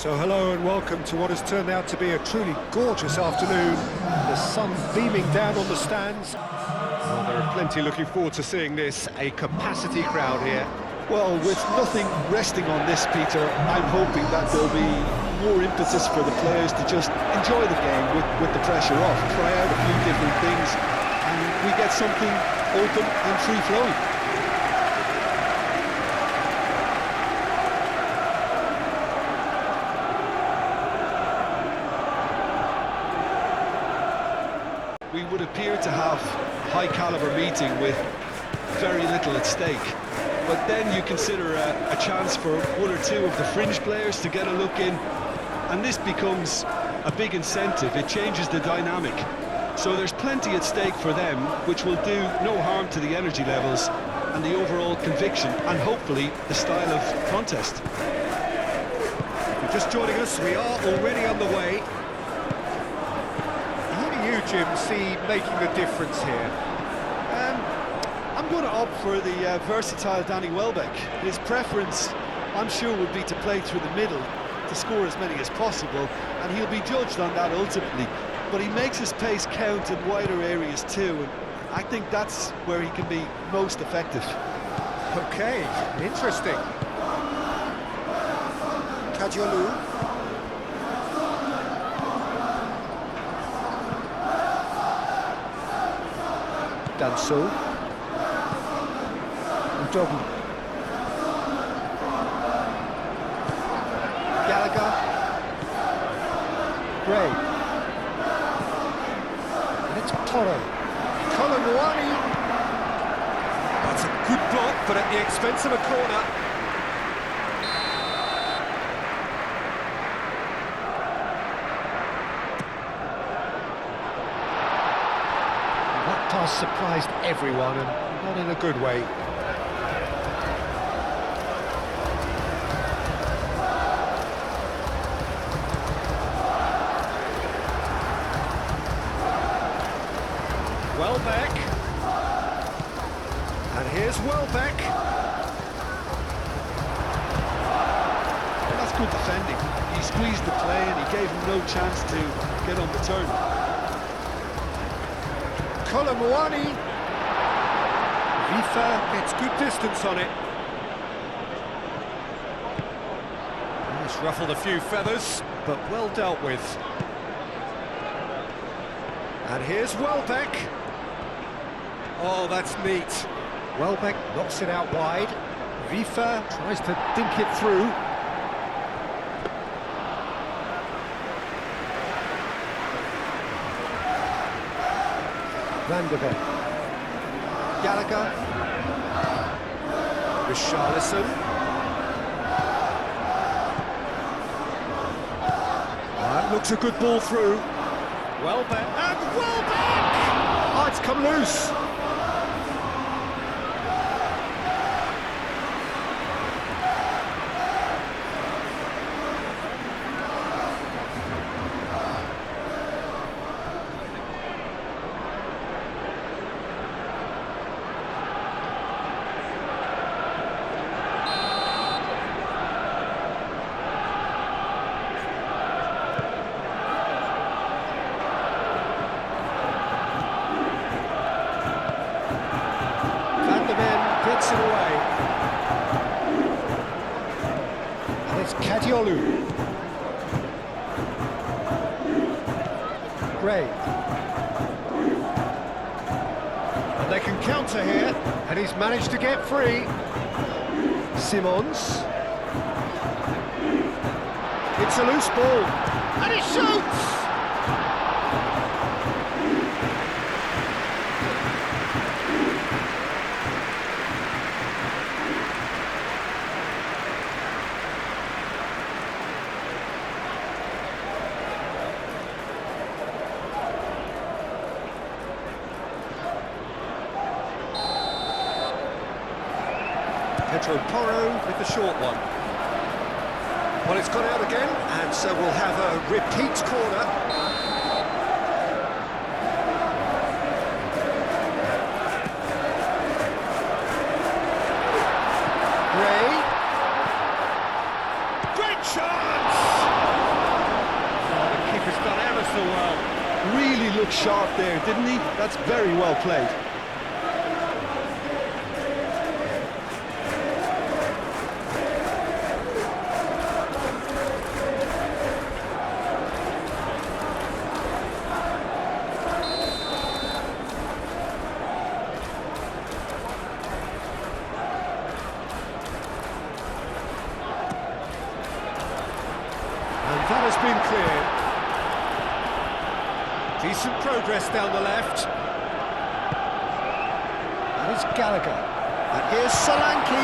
So hello and welcome to what has turned out to be a truly gorgeous afternoon. The sun beaming down on the stands. Well, there are plenty looking forward to seeing this. A capacity crowd here. Well, with nothing resting on this, Peter, I'm hoping that there'll be more impetus for the players to just enjoy the game with the pressure off, try out a few different things, and we get something open and free-flowing. We would appear to have high-caliber meeting with very little at stake. But then you consider a chance for one or two of the fringe players to get a look in, and this becomes a big incentive. It changes the dynamic. So there's plenty at stake for them, which will do no harm to the energy levels and the overall conviction, and hopefully the style of contest. If you're just joining us, we are already on the way. Who do you, Jim, see making the difference here? I'm going to opt for the versatile Danny Welbeck. His preference, I'm sure, would be to play through the middle to score as many as possible, and he'll be judged on that ultimately. But he makes his pace count in wider areas too, and I think that's where he can be most effective. Okay, interesting. Kadiolu. Danso. Double. Gallagher. Gray. And it's Toro. Colomwani. That's a good block, but at the expense of a corner. That pass surprised everyone, and not in a good way. Welbeck, and here's Welbeck. Well, that's good defending. He squeezed the play and he gave him no chance to get on the turn. Colomwani. Vifa gets good distance on it. It's ruffled a few feathers, but well dealt with. And here's Welbeck. Oh, that's neat. Welbeck knocks it out wide. Vifa tries to dink it through. Van der Beek. Gallagher. Richarlison. That looks a good ball through. Welbeck. And Welbeck! Oh, it's come loose. Gets it away. And it's Kadiolu. Gray. And they can counter here, and he's managed to get free. Simons. It's a loose ball, and he shoots! Pedro Porro with the short one. Well, it's gone out again, and so we'll have a repeat corner. Gray. Great chance! goalkeeper's done ever so well. Really looked sharp there, didn't he? That's very well played. And that has been cleared. Decent progress down the left. And it's Gallagher. And here's Solanke.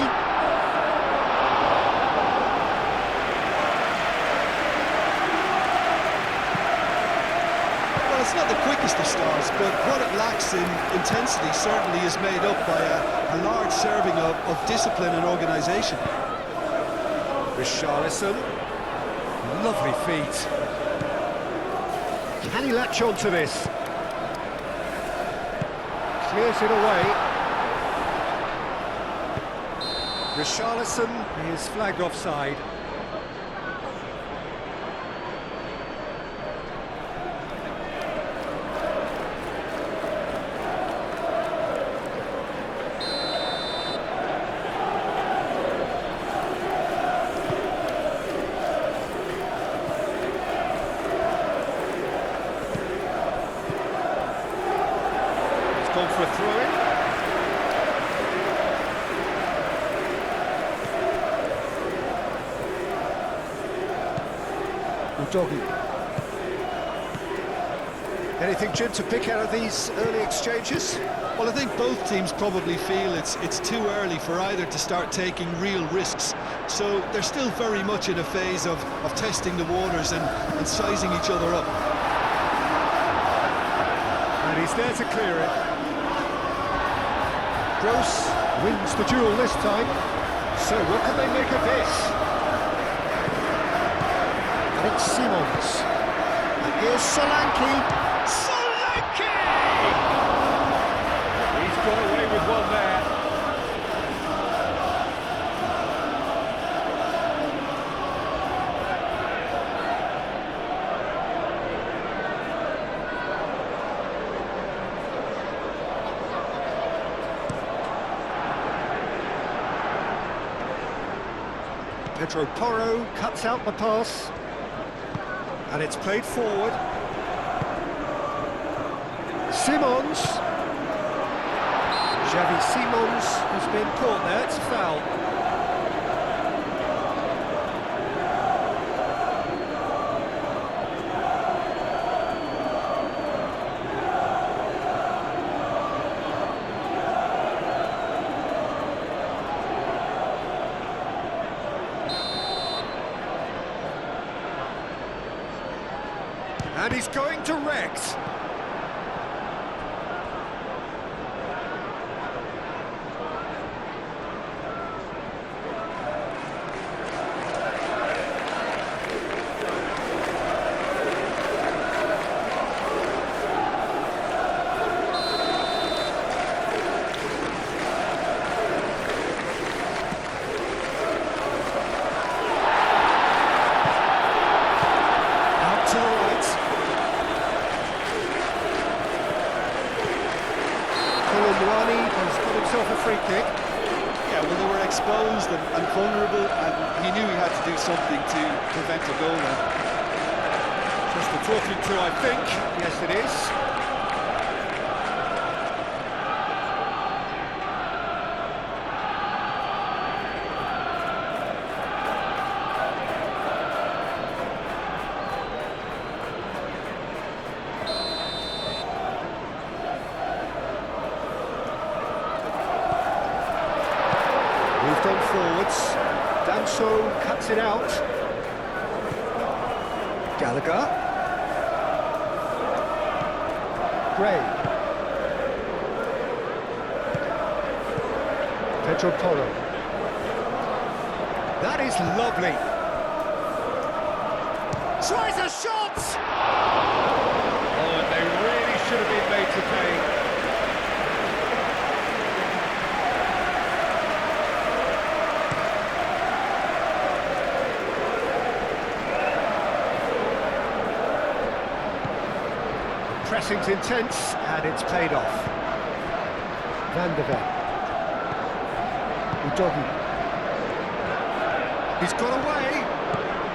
Well, it's not the quickest of starts, but what it lacks in intensity certainly is made up by a large serving of discipline and organisation. Richarlison. Lovely feet. Can he latch on to this? Clears it away. Richarlison is flagged offside. Gone for a throw-in. Udogi. Anything, Jim, to pick out of these early exchanges? Well, I think both teams probably feel it's too early for either to start taking real risks. So they're still very much in a phase of testing the waters and sizing each other up. And he's there to clear it. Gross wins the duel this time. So what can they make of this? And it's Simons. And here's Solanke. Solanke! He's got away with one there. Pedro Porro cuts out the pass, and it's played forward. Simons. Xavi Simons has been caught there, it's a foul. And he's going direct. Has got himself a free kick. Yeah, well, they were exposed and vulnerable, and he knew he had to do something to prevent a goal then. Just a talking to, I think. Yes, it is. Moved on forwards. Danso cuts it out. Gallagher. Gray. Pedro Porro. That is lovely. Tries a shot! Oh, and they really should have been made to pay. pressing's intense, and it's paid off. Van der Ven. Udogi. He's got away.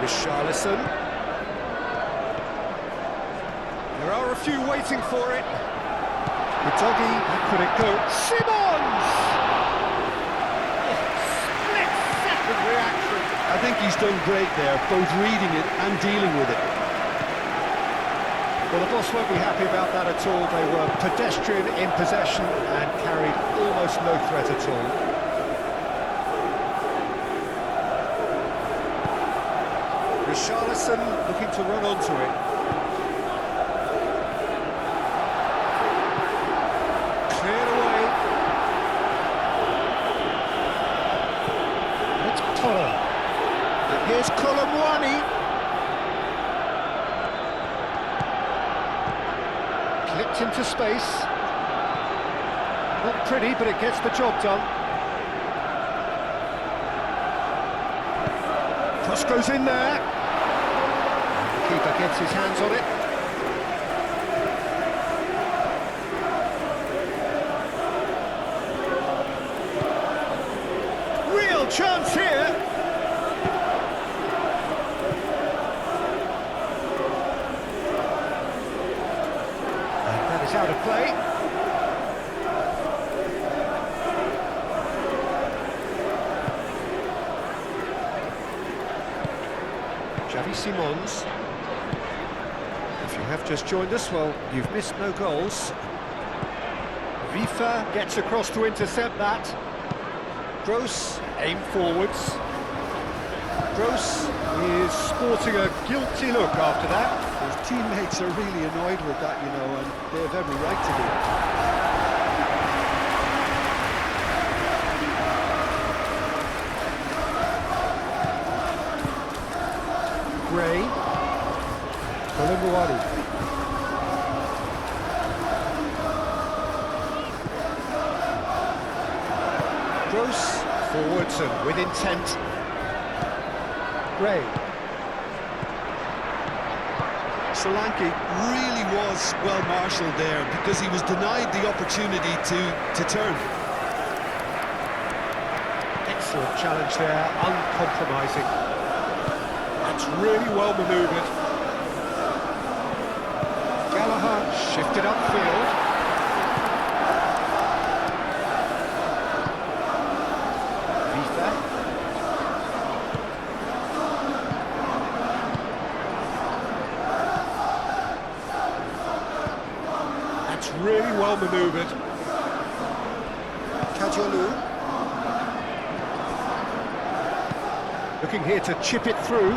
Richarlison. There are a few waiting for it. Udogi, how could it go? Simons! Split-second reaction. I think he's done great there, both reading it and dealing with it. Well, the boss won't be happy about that at all. They were pedestrian in possession and carried almost no threat at all. Richarlison looking to run onto it. Cleared away. It's Tottenham. And here's Colomwani. Clipped into space. Not pretty, but it gets the job done. Cross goes in there. The keeper gets his hands on it. Real chance here. Out of play. Xavi Simons. If you have just joined us, well, you've missed no goals. Vifa gets across to intercept that. Gross, aim forwards. Gross is sporting a guilty look after that. His teammates are really annoyed with that, you know, and they have every right to be. Gray. Colomwani. Gross, forwards and with intent. Gray. Solanke really was well marshalled there because he was denied the opportunity to turn. Excellent challenge there, uncompromising. That's really well manoeuvred. Gallagher shifted upfield. Vifa. Really well manoeuvred. Kajolu. Looking here to chip it through.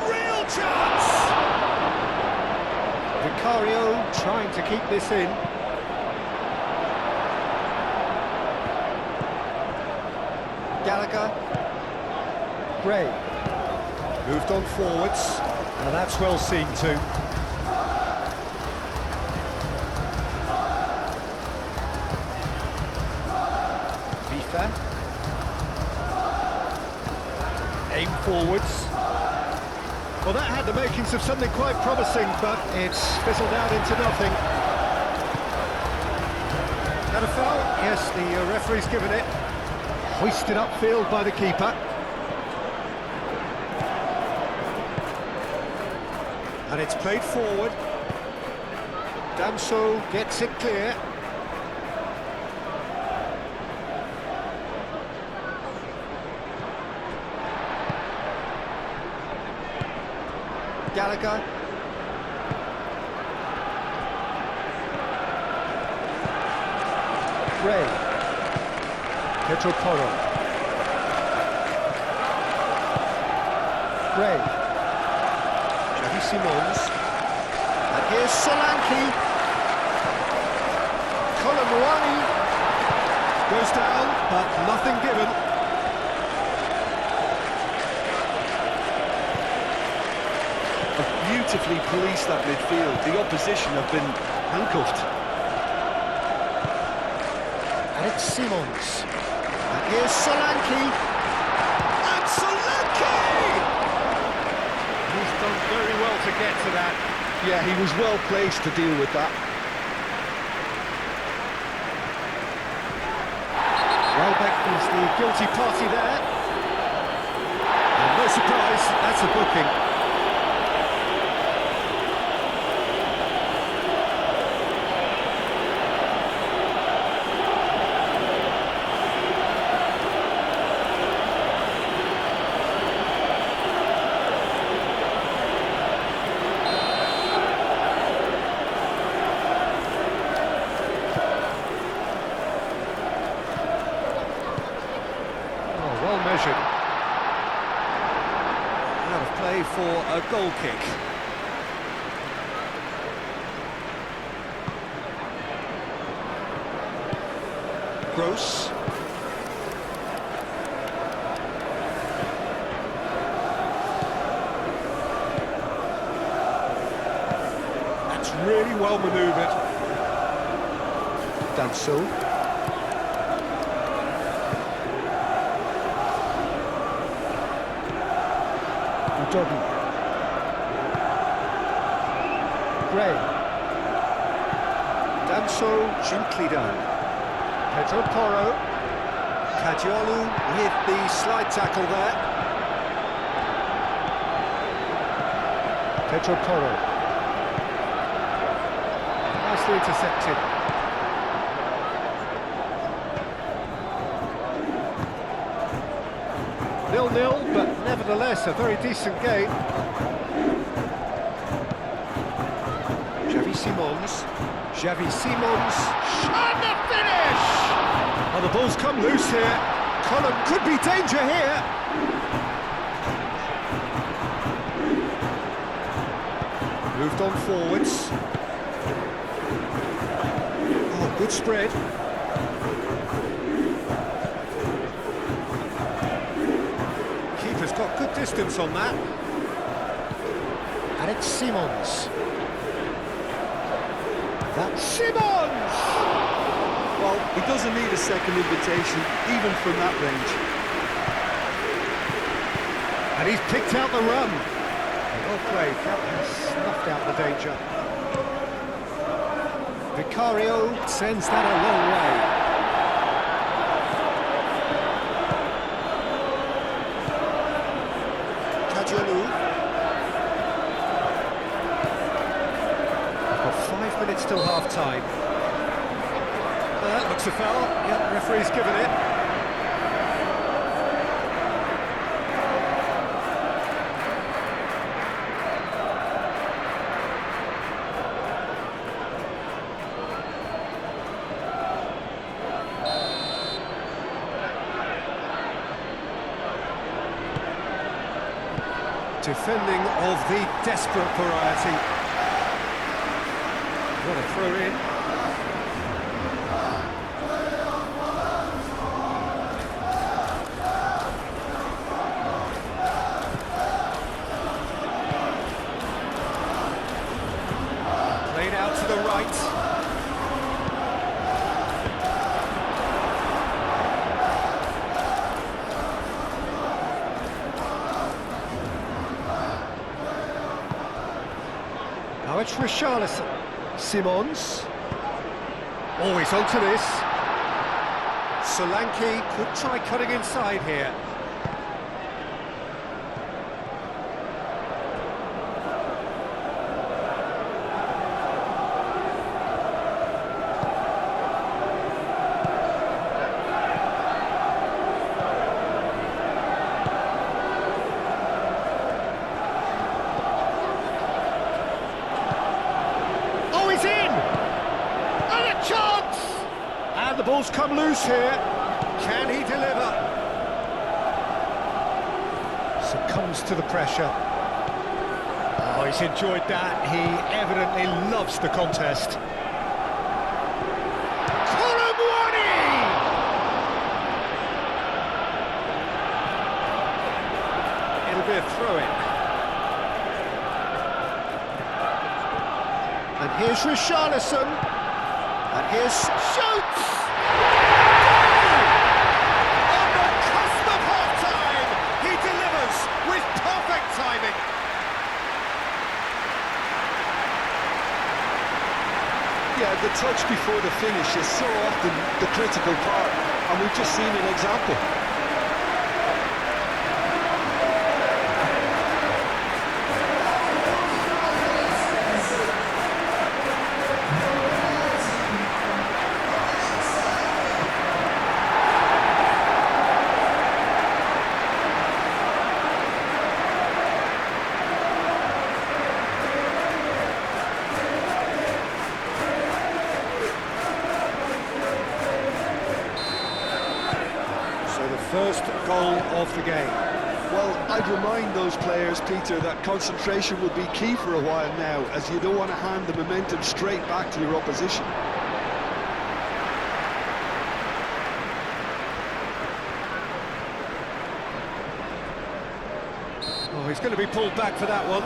Real chance! Vicario trying to keep this in. Gallagher. Gray. Moved on forwards. And that's well seen too. Aim forwards. Well, that had the makings of something quite promising, but it's fizzled out into nothing. That a foul? Yes, the referee's given it. Hoisted upfield by the keeper. And it's played forward. Damso gets it clear. Gallagher. Gray. Petroporo. Gray. Xavi Simons. And here's Solanke. Colomwani goes down, but nothing given. Beautifully policed that midfield. The opposition have been handcuffed. And it's Simons. And here's Solanke. And Solanke! He's done very well to get to that. Yeah, he was well placed to deal with that. Welbeck is the guilty party there. And no surprise, that's a booking. Well measured. Out of play for a goal kick. Gross. That's really well manoeuvred. Done so. Doggy. Gray. Done so gently done. Pedro Porro. Cadiolu with the slide tackle there. Pedro Porro. Nicely intercepted. 0-0, but nevertheless a very decent game. Xavi Simons, and the finish! Oh, the ball's come loose here. Column could be danger here. Moved on forwards. Oh, good spread. Keeper's got good distance on that. Alex Simons. That's Simons! Well, he doesn't need a second invitation, even from that range. And he's picked out the run. Well played, that has snuffed out the danger. Vicario sends that a long way. Cadiolu. 5 minutes till half-time. That looks a foul. Yeah, the referee's given it. Defending of the desperate variety. What a throw in. Played out to the right. Now it's Richarlison. Simons. Always onto this. Solanke could try cutting inside here. And the ball's come loose here. Can he deliver? Succumbs to the pressure. Oh, he's enjoyed that. He evidently loves the contest. It'll be a throw-in. And here's Richarlison. And here's shoots! On the cusp of half-time, he delivers with perfect timing. Yeah, the touch before the finish is so often the critical part and we've just seen an example. First goal of the game. Well, I'd remind those players, Peter, that concentration will be key for a while now, as you don't want to hand the momentum straight back to your opposition. Oh, he's going to be pulled back for that one.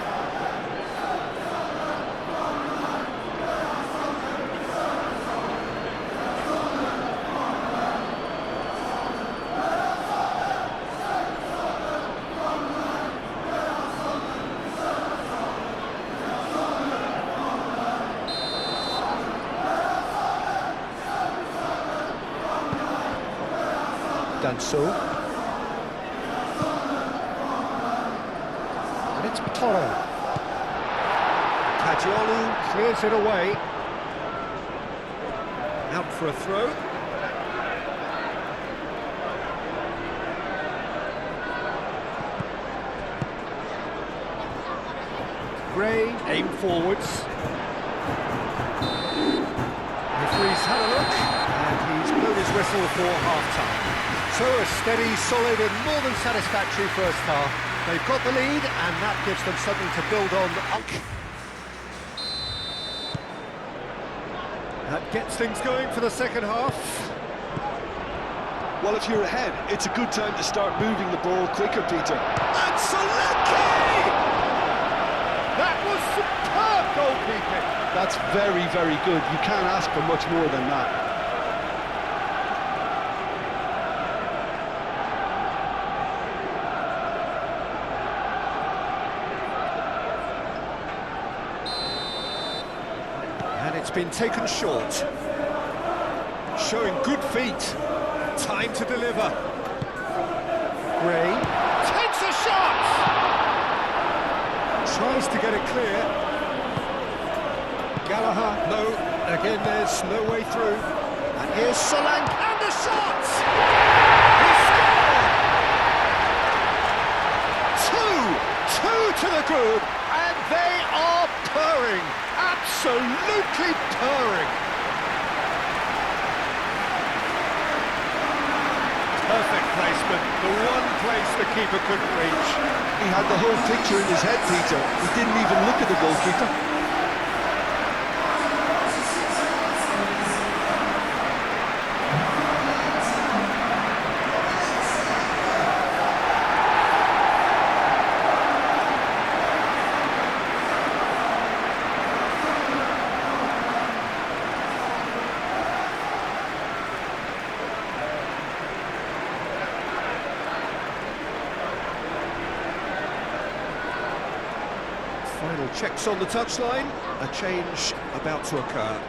Done so. And it's Toro. Kajiolu clears it away. Out for a throw. Gray, aim forwards. Referee's had a look, and he's blown his whistle for half-time. So a steady, solid and more than satisfactory first half. They've got the lead and that gives them something to build on. That gets things going for the second half. Well, if you're ahead, it's a good time to start moving the ball quicker, Peter. And Solanke! That was superb goalkeeping. That's very, very good. You can't ask for much more than that. It's been taken short. Showing good feet. Time to deliver. Gray takes a shot! Tries to get it clear. Gallagher, no. Again, there's no way through. And here's Solanke and the shot! He scored! Two to the group, and they are purring. Absolutely purring. Perfect placement, the one place the keeper couldn't reach. He had the whole picture in his head, Peter. He didn't even look at the goalkeeper. Final checks on the touchline, a change about to occur.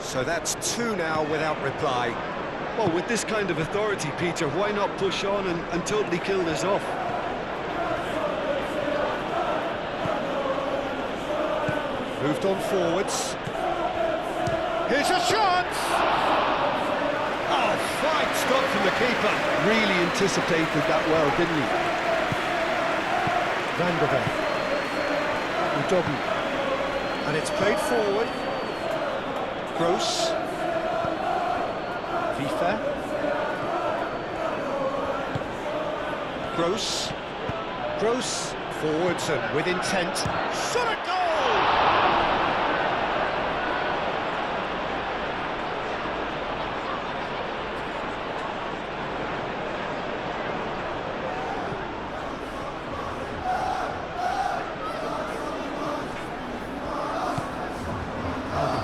So that's two now without reply. Well, with this kind of authority, Peter, why not push on and totally kill this off? Moved on forwards. Here's a chance! Oh, fine stop from the keeper. Really anticipated that well, didn't he? Van der Beek. Udobu. And it's played forward. Gross. Vifa. Gross. Gross. Forwards and with intent. Shot a goal!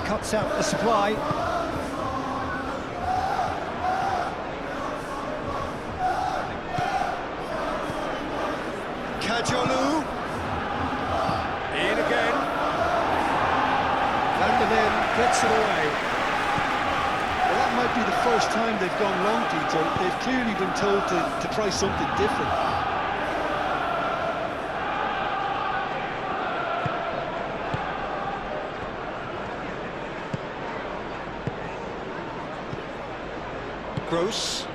Cuts out the supply. Kajiolu. puts it away. Well, that might be the first time they've gone long, Peter. They've clearly been told to try something different. Gross.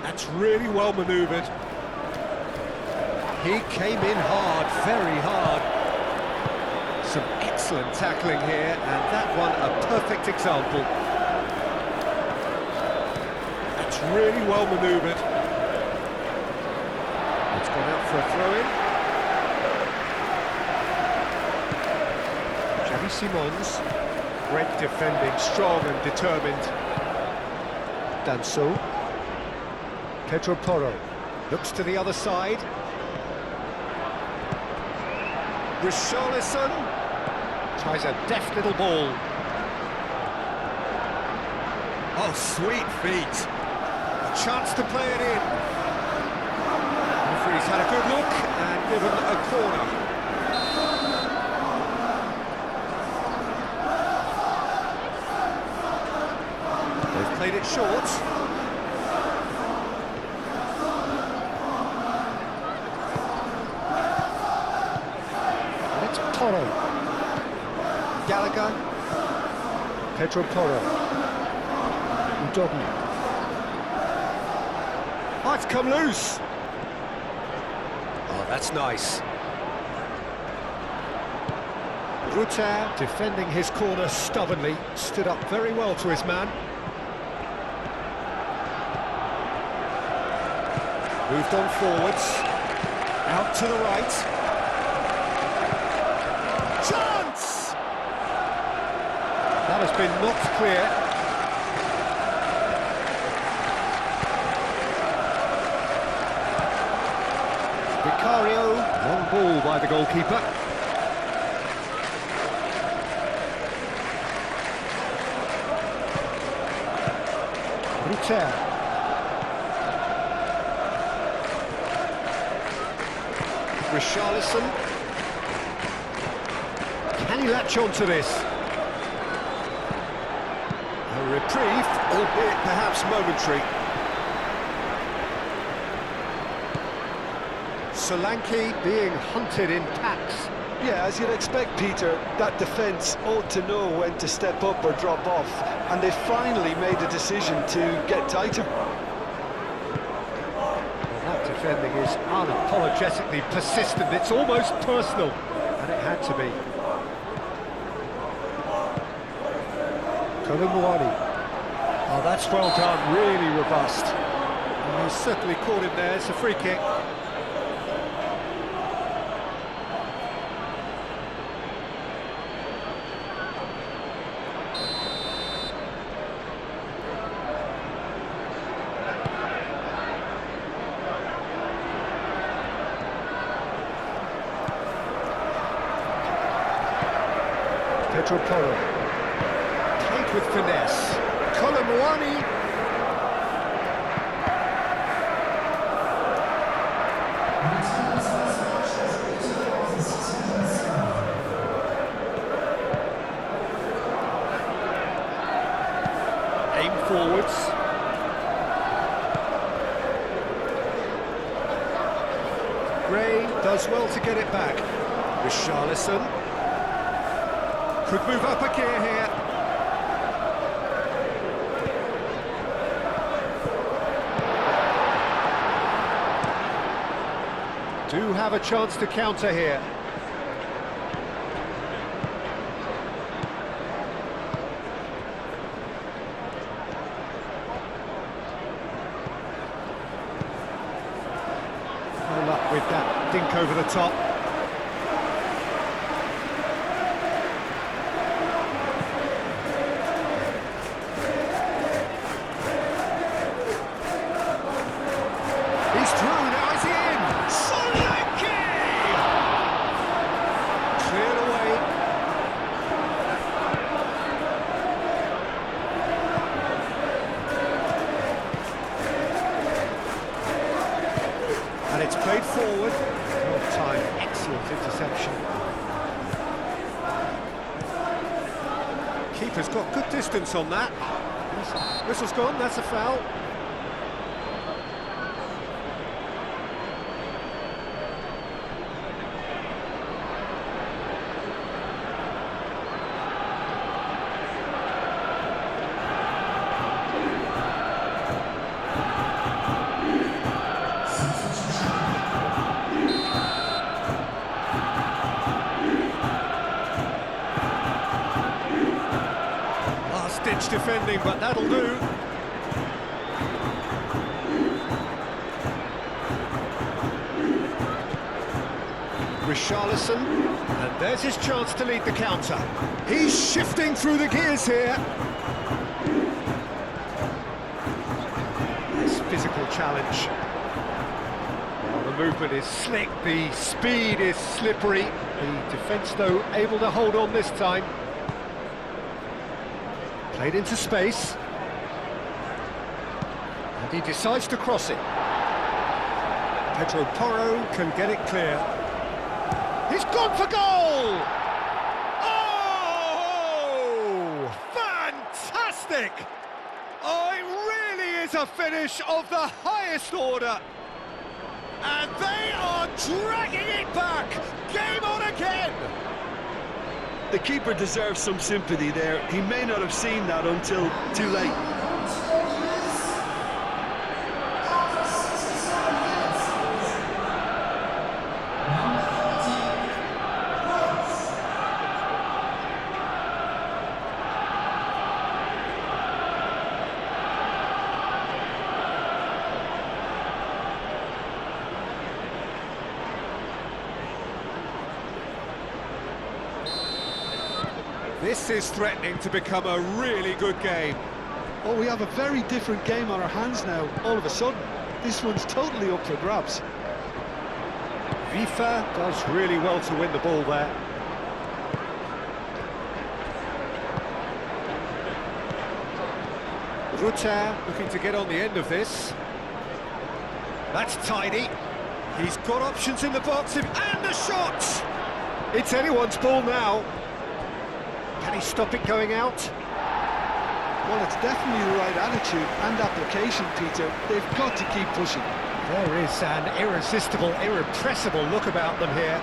That's really well manoeuvred. He came in hard, very hard. Some excellent tackling here, and that one a perfect example. That's really well manoeuvred. It's gone out for a throw-in. Xavi Simons. Great defending, strong and determined. Danso. Pedro Porro looks to the other side. Richarlison tries a deft little ball. Oh, sweet feet. A chance to play it in. Referee's had a good look and given a corner. They've played it short. Porro. Gallagher. Pedro Porro. Udogie. Oh, it's come loose. Oh, that's nice. Rutter, defending his corner stubbornly, stood up very well to his man. Moved on forwards. Out to the right. Chance! That has been knocked clear. Vicario, long ball by the goalkeeper. Rutter. Richarlison. Can he latch on to this? A reprieve, albeit perhaps momentary. Solanke being hunted in packs. Yeah, as you'd expect, Peter, that defence ought to know when to step up or drop off, and they finally made a decision to get tighter. Well, that defending is unapologetically persistent. It's almost personal, and it had to be. Colomboani. Oh, that's well done, really robust. And he's certainly caught him there, it's a free kick. Pedro Porro. With finesse. Colomboani. Aim forwards. Gray does well to get it back. Richarlison. Could move up a gear here. Do have a chance to counter here. No luck with that dink over the top. He's through, now is he in? Solanke! Cleared away. And it's played forward. Well timed, excellent interception. Keeper's got good distance on that. Whistle's gone, that's a foul. Last-ditch defending, but that'll do. Richarlison, and there's his chance to lead the counter. He's shifting through the gears here. Nice physical challenge. Well, the movement is slick, the speed is slippery. The defence, though, able to hold on this time. Played into space. And he decides to cross it. Pedro Porro can get it clear. He's gone for goal! Oh! Fantastic! Oh, it really is a finish of the highest order. And they are dragging it back! Game on again! The keeper deserves some sympathy there. He may not have seen that until too late. This is threatening to become a really good game. Oh, we have a very different game on our hands now, all of a sudden. This one's totally up for grabs. Vifa does really well to win the ball there. Rutter looking to get on the end of this. That's tidy. He's got options in the box, and the shot! It's anyone's ball now. Can he stop it going out? Well, it's definitely the right attitude and application, Peter. They've got to keep pushing. There is an irresistible, irrepressible look about them here.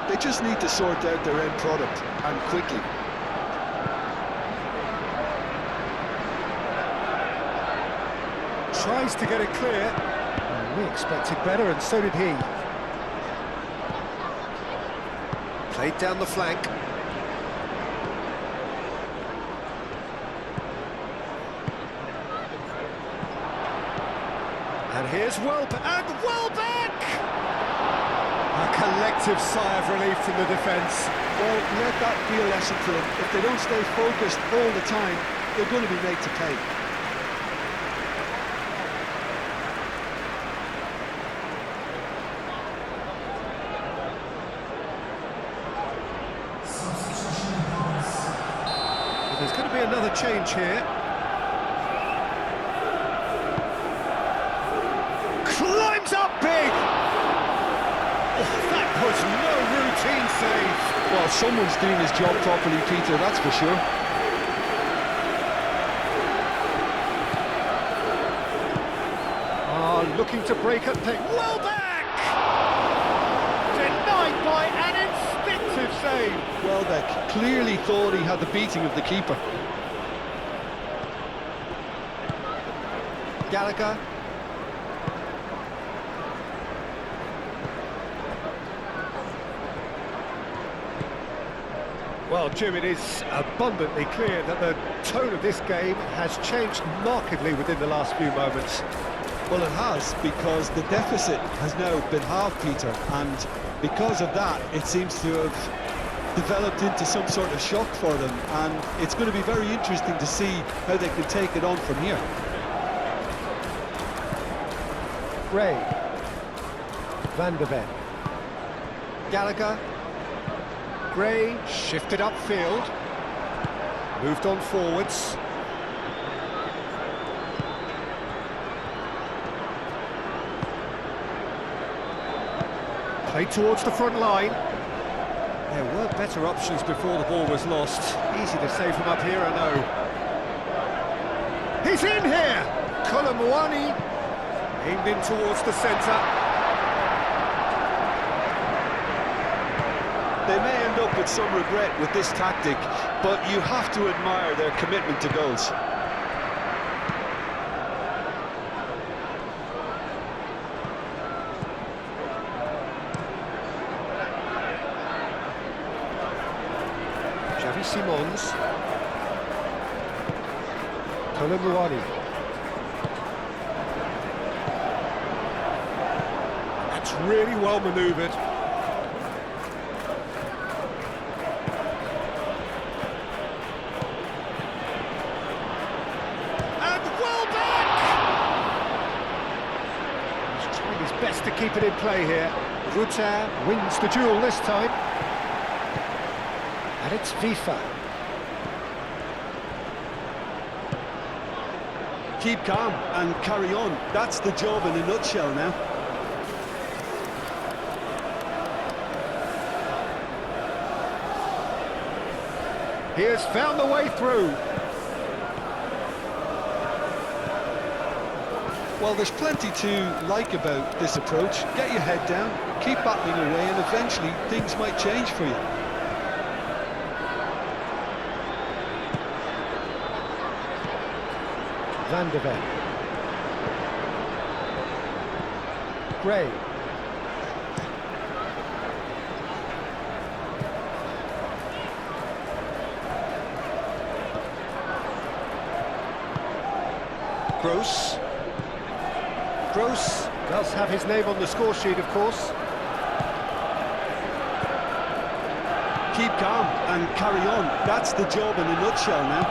They just need to sort out their end product, and quickly. Tries to get it clear. We expected better, and so did he. Played down the flank. And here's Welbeck, and Welbeck! A collective sigh of relief from the defence. Well, let that be a lesson for them. If they don't stay focused all the time, they're going to be made to pay. There's going to be another change here. Climbs up big! Oh, that was no routine save. Well, someone's doing his job properly, Peter, that's for sure. Looking to break at the... Welbeck! Denied by an instinctive save. Welbeck clearly thought he had the beating of the keeper. Gallagher. Well, Jim, it is abundantly clear that the tone of this game has changed markedly within the last few moments. Well, it has, because the deficit has now been halved, Peter, and because of that, it seems to have developed into some sort of shock for them, and it's going to be very interesting to see how they can take it on from here. Ray. Van der Ven. Gallagher. Gray shifted upfield. Moved on forwards. Played towards the front line. There were better options before the ball was lost. Easy to say from up here, I know. He's in here! Colomwani aimed in towards the centre. They may end up with some regret with this tactic, but you have to admire their commitment to goals. Xavi Simons. Colomwani. That's really well manoeuvred. And well back! He's trying his best to keep it in play here. Rutter wins the duel this time. And it's FIFA. Keep calm and carry on. That's the job in a nutshell now. He has found the way through. Well, there's plenty to like about this approach. Get your head down, keep battling away, and eventually things might change for you. Van de Ven. Gray. Gross. Gross does have his name on the score sheet, of course. Keep calm and carry on. That's the job in a nutshell now.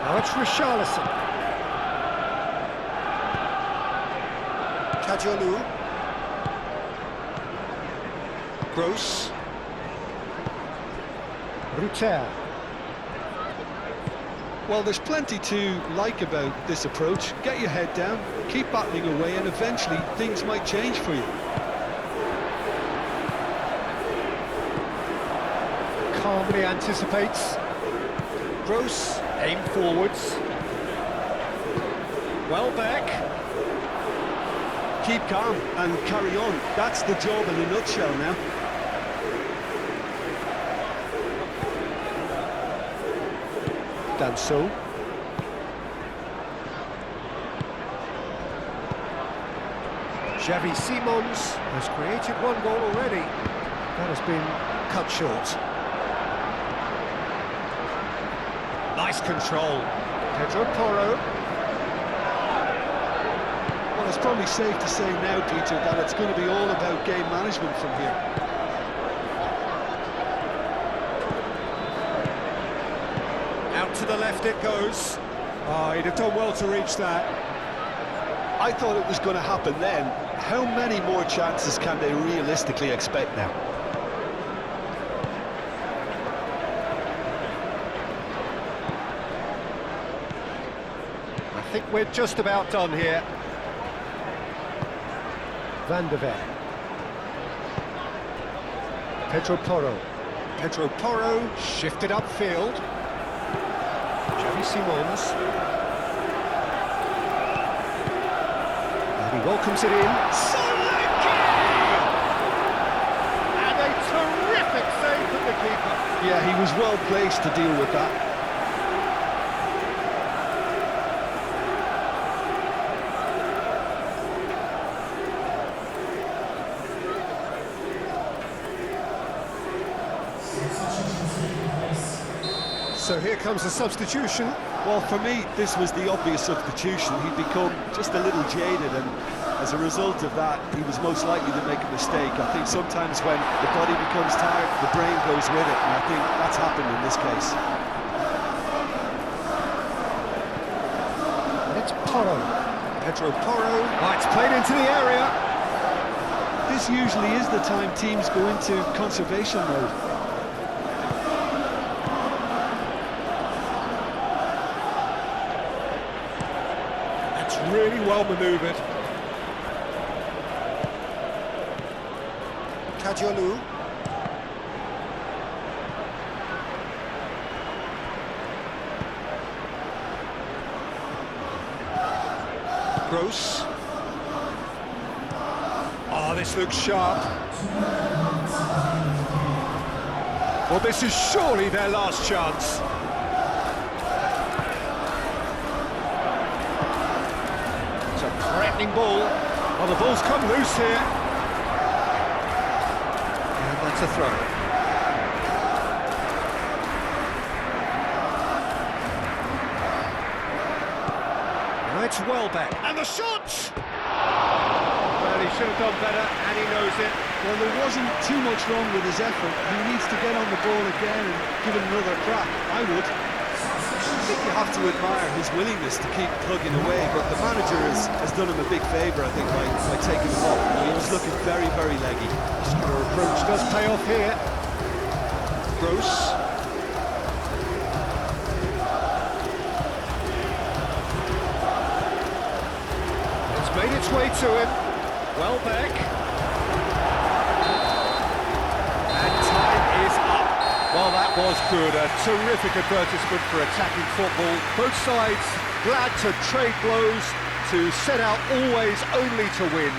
Now it's Richarlison. Kajolu. Gross. Rutter. Well, there's plenty to like about this approach. Get your head down, keep battling away, and eventually things might change for you. Calmly anticipates. Gross, aim forwards. Well back. Keep calm and carry on. That's the job in a nutshell now. Danso. Xavi Simons has created one goal already. That has been cut short. Nice control. Pedro Porro. Well, it's probably safe to say now, Peter, that it's going to be all about game management from here. Out to the left it goes. Oh, he'd have done well to reach that. I thought it was going to happen then. How many more chances can they realistically expect now? I think we're just about done here. Van de Ven. Pedro Porro. Pedro Porro shifted upfield. Xavi Simons. And he welcomes it in. And a terrific save from the keeper. Yeah, he was well placed to deal with that. So here comes the substitution. Well, for me, this was the obvious substitution. He'd become just a little jaded, and as a result of that, he was most likely to make a mistake. I think sometimes when the body becomes tired, the brain goes with it, and I think that's happened in this case. And it's Porro. Pedro Porro. Oh, it's played into the area. This usually is the time teams go into conservation mode. Really well manoeuvred. Kajolu. Gross. Oh, this looks sharp. Well, this is surely their last chance. It's a threatening ball. Well, the ball's come loose here. And that's a throw. Now it's Welbeck. And the shot! Well, he should have done better, and he knows it. Well, there wasn't too much wrong with his effort. He needs to get on the ball again and give it another crack. I would. I think you have to admire his willingness to keep plugging away, but the manager has done him a big favour, I think, by taking him off. He was looking very, very leggy. Muscular approach does pay off here. Gross. It's made its way to him. Welbeck. And time is up. Well, that was good. A terrific advertisement for attacking football. Both sides glad to trade blows, to set out always only to win.